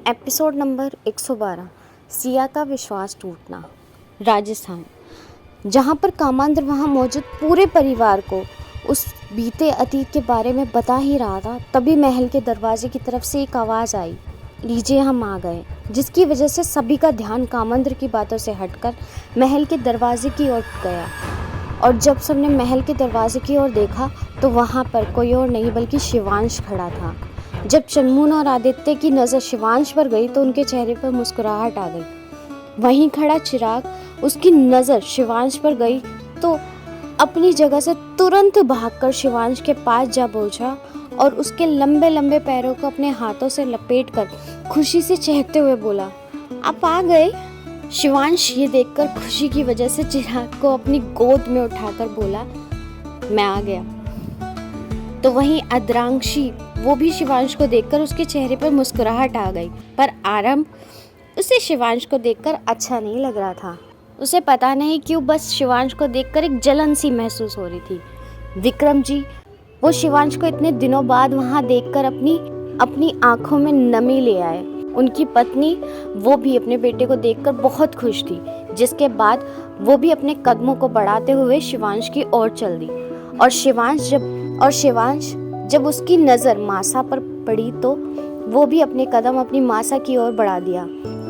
Episode number 112 Siya का विश्वास टूटना। राजस्थान, जहाँ पर कामांधर वहाँ मौजूद पूरे परिवार को उस बीते अतीत के बारे में बता ही रहा था, तभी महल के दरवाजे की तरफ से एक आवाज़ आई, लीजिए हम आ गए, जिसकी वजह से सभी का ध्यान कामांधर की बातों से हटकर महल के दरवाजे की ओर गया। और जब सबने महल के दरवाजे की ओर देखा तो वहाँ पर कोई और नहीं बल्कि शिवांश खड़ा था। जब चनमून और आदित्य की नज़र शिवांश पर गई तो उनके चेहरे पर मुस्कुराहट आ गई। वहीं खड़ा चिराग, उसकी नज़र शिवांश पर गई तो अपनी जगह से तुरंत भागकर शिवांश के पास जा पहुंचा और उसके लंबे लंबे पैरों को अपने हाथों से लपेटकर खुशी से चहकते हुए बोला, आप आ गए। शिवांश ये देखकर खुशी की वजह से चिराग को अपनी गोद में उठाकर बोला, मैं आ गया। तो वहीं अद्रांक्षी, वो भी शिवांश को देखकर उसके चेहरे पर मुस्कुराहट आ गई, पर आरंभ उसे शिवांश को देखकर अच्छा नहीं लग रहा था। उसे पता नहीं क्यों बस शिवांश को देखकर एक जलन सी महसूस हो रही थी। विक्रम जी, वो शिवांश को इतने दिनों बाद वहां देखकर अपनी आंखों में नमी ले आए। उनकी पत्नी, वो भी अपने बेटे को देखकर बहुत खुश थी, जिसके बाद वो भी अपने कदमों को बढ़ाते हुए शिवांश की ओर चल दी। और शिवांश जब उसकी नज़र मासा पर पड़ी तो वो भी अपने कदम अपनी मासा की ओर बढ़ा दिया।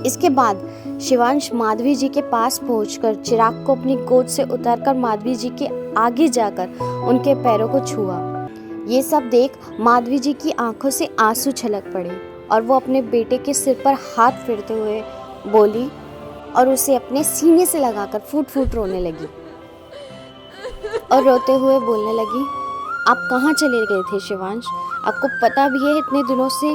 इसके बाद शिवांश माधवी जी के पास पहुंचकर चिराग को अपनी गोद से उतारकर माधवी जी के आगे जाकर उनके पैरों को छुआ। ये सब देख माधवी जी की आंखों से आंसू छलक पड़े और वो अपने बेटे के सिर पर हाथ फेरते हुए बोली और उसे अपने सीने से लगाकर फूट फूट रोने लगी और रोते हुए बोलने लगी, आप कहाँ चले गए थे शिवांश? आपको पता भी है इतने दिनों से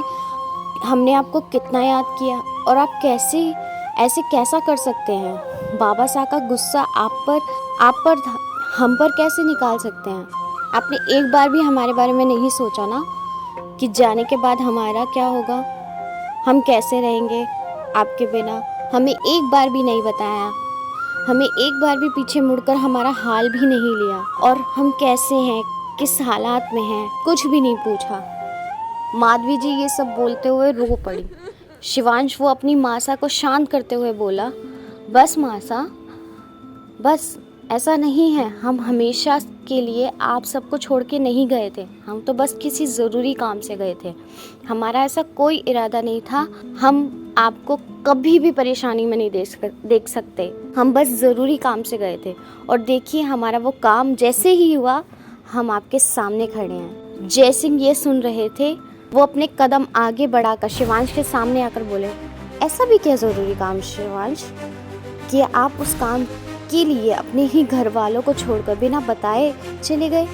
हमने आपको कितना याद किया और आप ऐसे कैसा कर सकते हैं? बाबा साहब का गुस्सा आप पर हम पर कैसे निकाल सकते हैं? आपने एक बार भी हमारे बारे में नहीं सोचा ना कि जाने के बाद हमारा क्या होगा, हम कैसे रहेंगे आपके बिना? हमें एक बार भी नहीं बताया, हमें एक बार भी पीछे मुड़कर हमारा हाल भी नहीं लिया और हम कैसे हैं, किस हालात में हैं, कुछ भी नहीं पूछा। माधवी जी ये सब बोलते हुए रो पड़ी। शिवांश वो अपनी मासा को शांत करते हुए बोला, बस मासा, बस ऐसा नहीं है, हम हमेशा के लिए आप सबको छोड़ के नहीं गए थे, हम तो बस किसी ज़रूरी काम से गए थे, हमारा ऐसा कोई इरादा नहीं था, हम आपको कभी भी परेशानी में नहीं देख सकते, हम बस ज़रूरी काम से गए थे और देखिए हमारा वो काम जैसे ही हुआ हम आपके सामने खड़े हैं। जयसिंह ये सुन रहे थे, वो अपने कदम आगे बढ़ाकर शिवांश के सामने आकर बोले, ऐसा भी क्या ज़रूरी काम शिवांश कि आप उस काम के लिए अपने ही घर वालों को छोड़कर बिना बताए चले गए?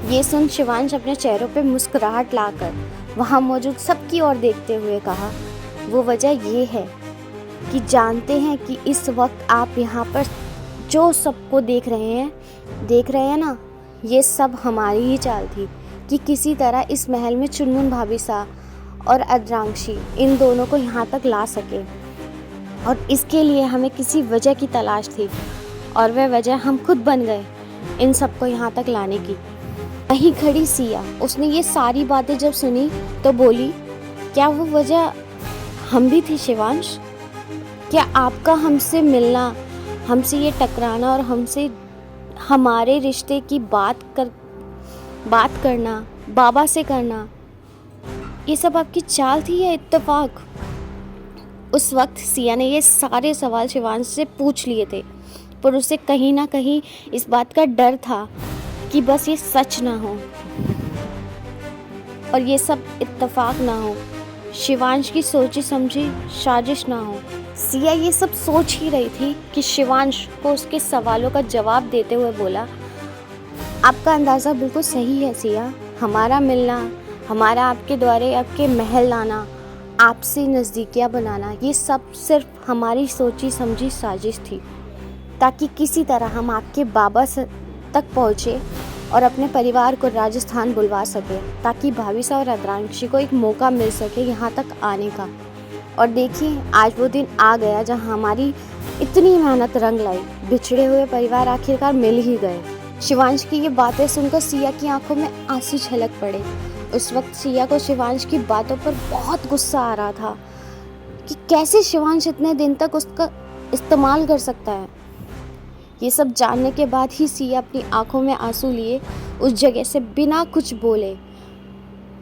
ये सुन शिवांश अपने चेहरों पे मुस्कुराहट लाकर वहाँ मौजूद सबकी ओर देखते हुए कहा, वो वजह ये है कि जानते हैं कि इस वक्त आप यहाँ पर जो सबको देख रहे हैं ना, ये सब हमारी ही चाल थी कि किसी तरह इस महल में चुनमुन भाभी सा और अद्रांक्षी, इन दोनों को यहाँ तक ला सके और इसके लिए हमें किसी वजह की तलाश थी और वह वजह हम खुद बन गए इन सबको यहाँ तक लाने की। वहीं खड़ी सिया, उसने ये सारी बातें जब सुनी तो बोली, क्या वो वजह हम भी थे शिवांश? क्या आपका हमसे मिलना, हमसे ये टकराना और हमसे हमारे रिश्ते की बात करना, बाबा से करना, ये सब आपकी चाल थी या इत्तेफाक? उस वक्त सिया ने ये सारे सवाल शिवांश से पूछ लिए थे, पर उसे कहीं ना कहीं इस बात का डर था कि बस ये सच ना हो और ये सब इत्तेफाक ना हो, शिवांश की सोची समझी साजिश ना हो। सिया ये सब सोच ही रही थी कि शिवांश को उसके सवालों का जवाब देते हुए बोला, आपका अंदाज़ा बिल्कुल सही है सिया, हमारा मिलना, हमारा आपके द्वारे आपके महल लाना, आपसे नज़दीकियाँ बनाना, ये सब सिर्फ हमारी सोची समझी साजिश थी ताकि किसी तरह हम आपके बाबा तक पहुँचे और अपने परिवार को राजस्थान बुलवा सके, ताकि भाभी सा और अद्रांक्षी को एक मौका मिल सके यहाँ तक आने का। और देखिए आज वो दिन आ गया जहाँ हमारी इतनी मेहनत रंग लाई, बिछड़े हुए परिवार आखिरकार मिल ही गए। शिवांश की ये बातें सुनकर सिया की आंखों में आंसू छलक पड़े। उस वक्त सिया को शिवांश की बातों पर बहुत गुस्सा आ रहा था कि कैसे शिवांश इतने दिन तक उसका इस्तेमाल कर सकता है। ये सब जानने के बाद ही सिया अपनी आंखों में आंसू लिए उस जगह से बिना कुछ बोले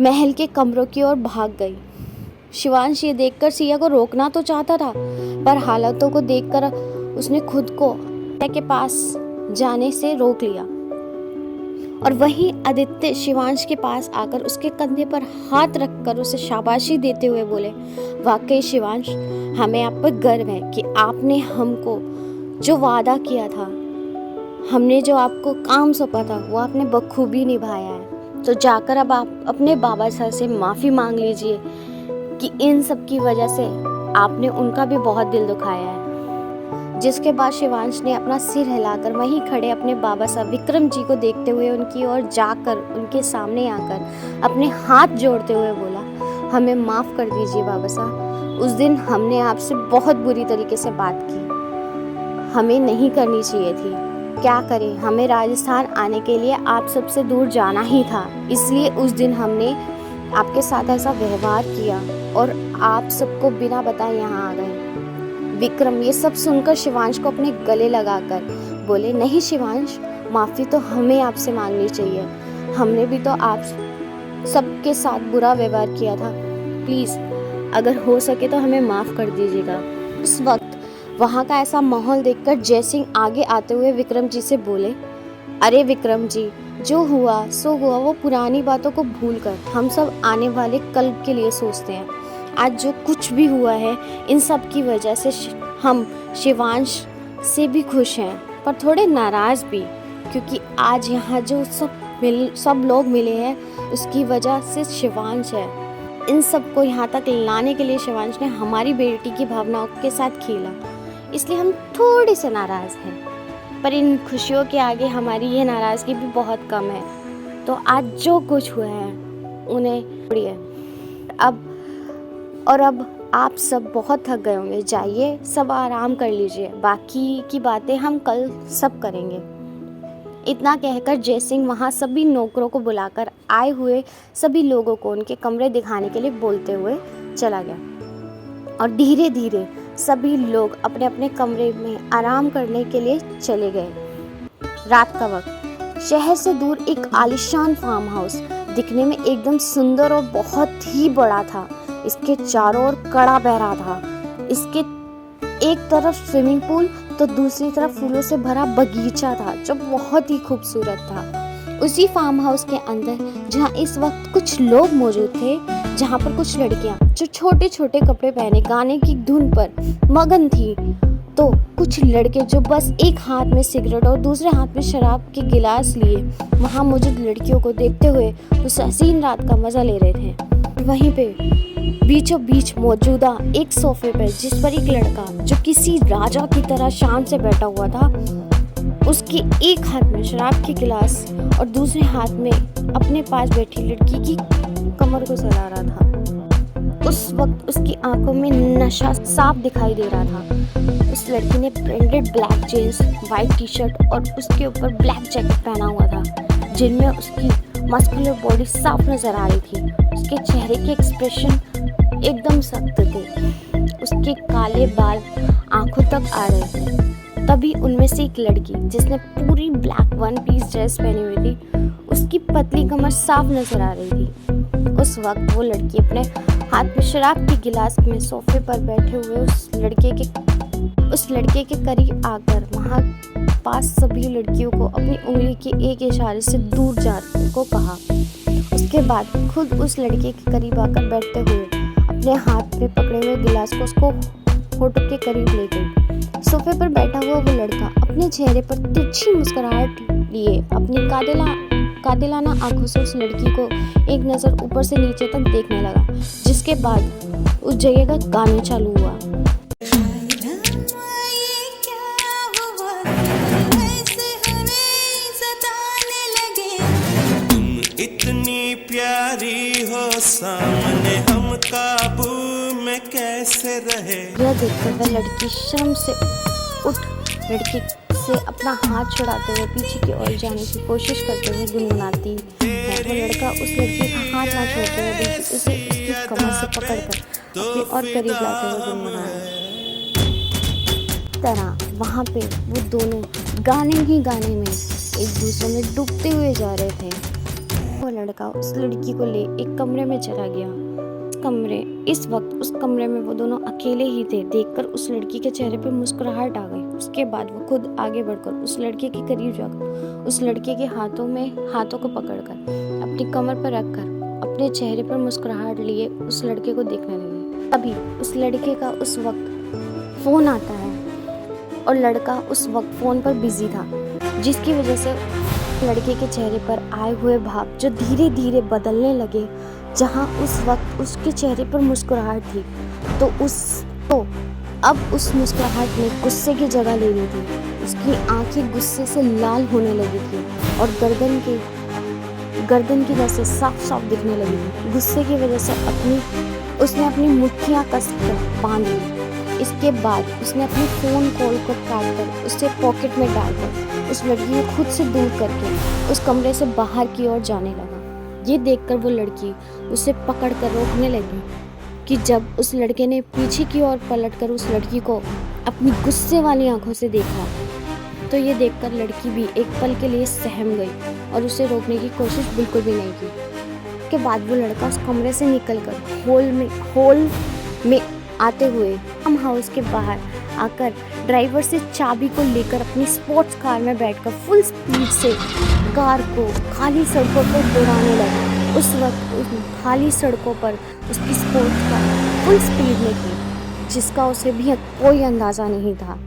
महल के कमरों की ओर भाग गई। शिवांश ये देखकर सिया को रोकना तो चाहता था, पर हालातों को देखकर उसने खुद को के पास जाने से रोक लिया। और वहीं आदित्य शिवांश के पास आकर उसके कंधे पर हाथ रखकर उसे शाबाशी देते हुए बोले, वाकई शिवांश, हमें आप पर गर्व है कि आपने हमको जो वादा किया था, हमने जो आपको काम सौंपा था, वो आपने बखूबी निभाया है। तो जाकर अब आप अपने बाबा सर से माफ़ी मांग लीजिए कि इन सब की वजह से आपने उनका भी बहुत दिल दुखाया है। जिसके बाद शिवांश ने अपना सिर हिलाकर वहीं खड़े अपने बाबा साहब विक्रम जी को देखते हुए उनकी ओर जाकर उनके सामने आकर अपने हाथ जोड़ते हुए बोला, हमें माफ़ कर दीजिए बाबा साहब, उस दिन हमने आपसे बहुत बुरी तरीके से बात की, हमें नहीं करनी चाहिए थी। क्या करें, हमें राजस्थान आने के लिए आप सबसे दूर जाना ही था, इसलिए उस दिन हमने आपके साथ ऐसा व्यवहार किया और आप सबको बिना बताए यहाँ आ गए। विक्रम ये सब सुनकर शिवांश को अपने गले लगाकर बोले, नहीं शिवांश, माफ़ी तो हमें आपसे मांगनी चाहिए, हमने भी तो आप सबके साथ बुरा व्यवहार किया था, प्लीज़ अगर हो सके तो हमें माफ़ कर दीजिएगा। उस वक्त वहाँ का ऐसा माहौल देखकर जयसिंह आगे आते हुए विक्रम जी से बोले, अरे विक्रम जी, जो हुआ सो हुआ, वो पुरानी बातों को भूलकर हम सब आने वाले कल के लिए सोचते हैं। आज जो कुछ भी हुआ है, इन सब की वजह से हम शिवांश से भी खुश हैं, पर थोड़े नाराज़ भी, क्योंकि आज यहाँ जो सब लोग मिले हैं उसकी वजह से शिवांश है। इन सब को यहाँ तक लाने के लिए शिवांश ने हमारी बेटी की भावनाओं के साथ खेला, इसलिए हम थोड़े से नाराज़ हैं, पर इन खुशियों के आगे हमारी ये नाराज़गी भी बहुत कम है। तो आज जो कुछ हुआ है उन्हें छोड़िए। अब आप सब बहुत थक गए होंगे, जाइए सब आराम कर लीजिए, बाकी की बातें हम कल सब करेंगे। इतना कहकर जयसिंह वहाँ सभी नौकरों को बुलाकर आए हुए सभी लोगों को उनके कमरे दिखाने के लिए बोलते हुए चला गया। और धीरे धीरे सभी लोग अपने अपने कमरे में आराम करने के लिए चले गए। रात का वक्त, शहर से दूर एक आलीशान फार्म हाउस दिखने में एकदम सुंदर और बहुत ही बड़ा था। इसके चारों ओर कड़ा बहरा था। इसके एक तरफ स्विमिंग पूल तो दूसरी तरफ फूलों से भरा बगीचा था जो बहुत ही खूबसूरत था। उसी फार्म हाउस के अंदर जहाँ इस वक्त कुछ लोग मौजूद थे, जहाँ पर कुछ लड़कियाँ जो छोटे छोटे कपड़े पहने गाने की धुन पर मगन थी, तो कुछ लड़के जो बस एक हाथ में सिगरेट और दूसरे हाथ में शराब के गिलास लिए वहाँ मौजूद लड़कियों को देखते हुए उस हसीन रात का मजा ले रहे थे। वहीं पे बीचों बीच मौजूदा एक सोफे पर जिस पर एक लड़का जो किसी राजा की तरह शान से बैठा हुआ था, उसकी एक हाथ में शराब के गिलास और दूसरे हाथ में अपने पास बैठी लड़की की कमर को सला रहा था। उस वक्त उसकी आंखों में नशा साफ दिखाई दे रहा था। उस लड़की ने printed black jeans, white T shirt और उसके ऊपर ब्लैक जैकेट पहना हुआ था, जिनमें उसकी मस्कुलर बॉडी साफ नजर आ रही थी। उसके चेहरे के एक्सप्रेशन एकदम सख्त थे। उसके काले बाल आंखों तक आ रहे थे। तभी उनमें से एक लड़की जिसने पूरी ब्लैक वन पीस ड्रेस पहनी हुई थी, उसकी पतली कमर साफ नजर आ रही थी। उस वक्त वो लड़की अपने हाथ में शराब के गिलास में सोफे पर बैठे हुए उस लड़के के करीब आकर वहाँ पास सभी लड़कियों को अपनी उंगली के एक इशारे से दूर जाने को कहा। उसके बाद खुद उस लड़के के करीब आकर बैठते हुए अपने हाथ में पकड़े हुए गिलास को उसको होठों के करीब ले गई। सोफे पर बैठा हुआ वो लड़का अपने चेहरे पर तिरछी मुस्कुराहट लिए अपनी कातिलाना आंखों से उस लड़की को एक नज़र ऊपर से नीचे तक देखने लगा, जिसके बाद उस जगह का गाना चालू हुआ। इतनी प्यारी हो सामने, हम काबू में कैसे रहे। यह देखकर वह लड़की शर्म से उठ लड़की से अपना हाथ छुड़ाते हुए पीछे की ओर जाने की कोशिश करते हुए गुनगुनाती है। वो लड़का उस लड़की का हाथ ना छोड़ते हुए उसे उसकी कमर से पकड़कर अपने और करीब लाते हुए गुनगुनाया। तरह वहाँ पे वो दोनों गाने ही गाने में एक दूसरे में डूबते हुए जा रहे थे। वो लड़का उस लड़की को ले एक कमरे में चला गया। इस वक्त उस कमरे में वो दोनों अकेले ही थे। देखकर उस लड़की के चेहरे पर मुस्कुराहट आ गई। उसके बाद वो खुद आगे बढ़कर उस लड़के के करीब जाकर उस लड़के के हाथों को पकड़कर अपनी कमर पर रखकर अपने चेहरे पर मुस्कुराहट लिए उस लड़के को देखने लगी। तभी उस लड़के का उस वक्त फोन आता है और लड़का उस वक्त फोन पर बिजी था, जिसकी वजह से लड़के के चेहरे पर आए हुए भाव जो धीरे धीरे बदलने लगे। जहां उस वक्त उसके चेहरे पर मुस्कुराहट थी तो अब उस मुस्कुराहट ने गुस्से की जगह ले ली थी। उसकी आंखें गुस्से से लाल होने लगी थी और गर्दन की नसें साफ साफ दिखने लगी थी। गुस्से की वजह से उसने अपनी मुट्ठियां कसकर बांध ली। इसके बाद उसने अपने फ़ोन कॉल को काटकर उसे पॉकेट में डालकर उस लड़की को खुद से दूर करके उस कमरे से बाहर की ओर जाने लगा। ये देखकर वो लड़की उसे पकड़कर रोकने लगी कि जब उस लड़के ने पीछे की ओर पलटकर उस लड़की को अपनी गुस्से वाली आंखों से देखा तो ये देखकर लड़की भी एक पल के लिए सहम गई और उसे रोकने की कोशिश बिल्कुल भी नहीं की। उसके बाद वो लड़का उस कमरे से निकलकर हॉल में आते हुए फार्म हाउस के बाहर आकर ड्राइवर से चाबी को लेकर अपनी स्पोर्ट्स कार में बैठकर फुल स्पीड से कार को खाली सड़कों पर दौड़ाने लगा। उस वक्त उस खाली सड़कों पर उसकी स्पोर्ट्स कार फुल स्पीड में थी, जिसका उसे भी कोई अंदाज़ा नहीं था।